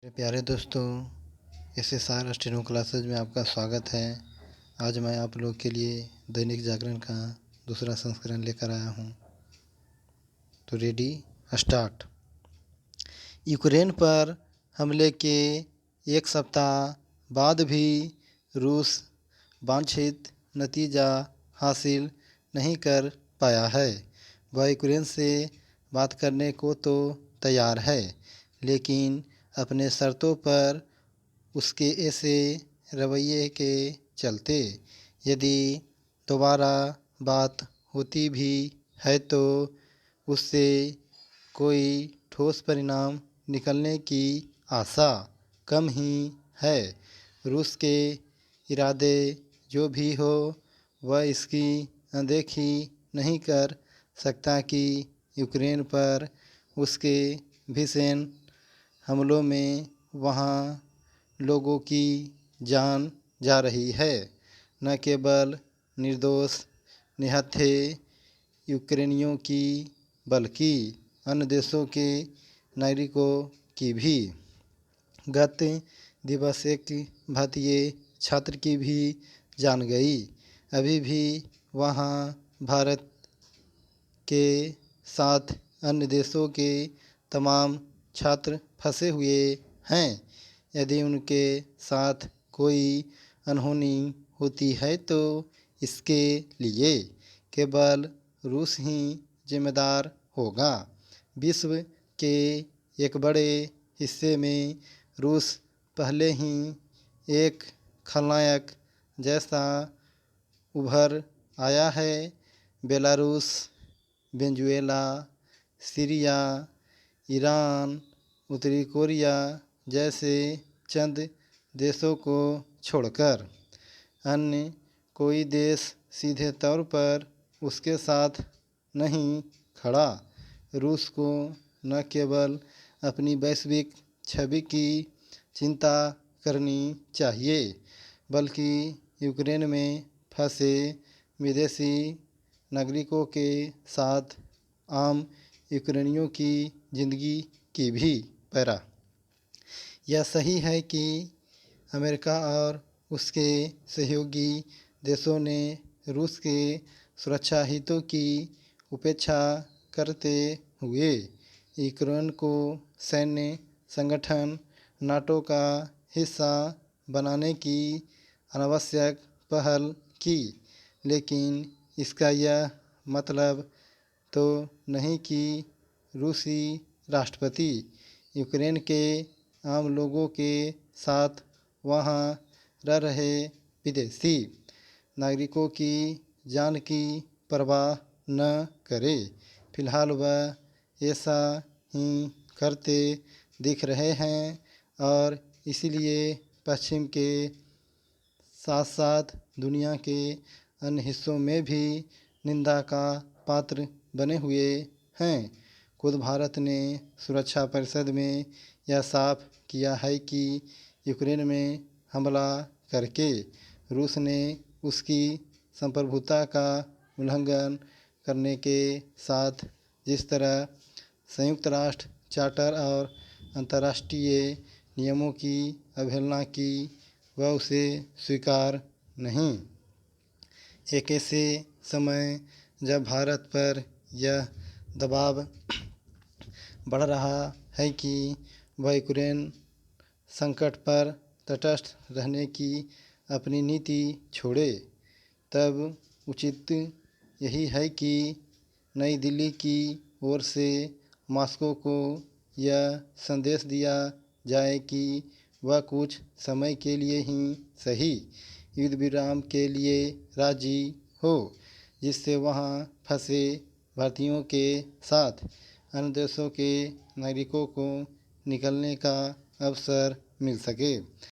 मेरे प्यारे दोस्तों, SSR स्टेनो क्लासेज में आपका स्वागत है। आज मैं आप लोग के लिए दैनिक जागरण का दूसरा संस्करण लेकर आया हूँ। तो रेडी स्टार्ट। यूक्रेन पर हमले के एक सप्ताह बाद भी रूस वांछित नतीजा हासिल नहीं कर पाया है। वह यूक्रेन से बात करने को तो तैयार है, लेकिन अपने शर्तों पर उसके ऐसे रवैये के चलते यदि दोबारा बात होती भी है तो उससे कोई ठोस परिणाम निकलने की आशा कम ही है। रूस के इरादे जो भी हो, वह इसकी अनदेखी नहीं कर सकता कि यूक्रेन पर उसके भीषण हमलों में वहाँ लोगों की जान जा रही है। न केवल निर्दोष निहत्थे यूक्रेनियों की, बल्कि अन्य देशों के नागरिकों की भी। गत दिवस एक भारतीय छात्र की भी जान गई। अभी भी वहाँ भारत के साथ अन्य देशों के तमाम छात्र फंसे हुए हैं। यदि उनके साथ कोई अनहोनी होती है तो इसके लिए केवल रूस ही जिम्मेदार होगा। विश्व के एक बड़े हिस्से में रूस पहले ही एक खलनायक जैसा उभर आया है। बेलारूस, वेनेजुएला, सीरिया, ईरान, उत्तरी कोरिया जैसे चंद देशों को छोड़कर अन्य कोई देश सीधे तौर पर उसके साथ नहीं खड़ा। रूस को न केवल अपनी वैश्विक छवि की चिंता करनी चाहिए, बल्कि यूक्रेन में फंसे विदेशी नागरिकों के साथ आम यूक्रेनियों की ज़िंदगी की भी पैरा। यह सही है कि अमेरिका और उसके सहयोगी देशों ने रूस के सुरक्षा हितों की उपेक्षा करते हुए यूक्रेन को सैन्य संगठन नाटो का हिस्सा बनाने की अनावश्यक पहल की, लेकिन इसका यह मतलब तो नहीं कि रूसी राष्ट्रपति यूक्रेन के आम लोगों के साथ वहाँ रह रहे विदेशी नागरिकों की जान की परवाह न करे। फिलहाल वह ऐसा ही करते दिख रहे हैं और इसीलिए पश्चिम के साथ साथ दुनिया के अन्य हिस्सों में भी निंदा का पात्र बने हुए हैं। खुद भारत ने सुरक्षा परिषद में यह साफ किया है कि यूक्रेन में हमला करके रूस ने उसकी संप्रभुता का उल्लंघन करने के साथ जिस तरह संयुक्त राष्ट्र चार्टर और अंतर्राष्ट्रीय नियमों की अवहेलना की, वह उसे स्वीकार नहीं। एक ऐसे समय जब भारत पर यह दबाव बढ़ रहा है कि वह यूक्रेन संकट पर तटस्थ रहने की अपनी नीति छोड़े, तब उचित यही है कि नई दिल्ली की ओर से मॉस्को को यह संदेश दिया जाए कि वह कुछ समय के लिए ही सही युद्ध विराम के लिए राजी हो, जिससे वहाँ फंसे भारतीयों के साथ अन्य देशों के नागरिकों को निकलने का अवसर मिल सके।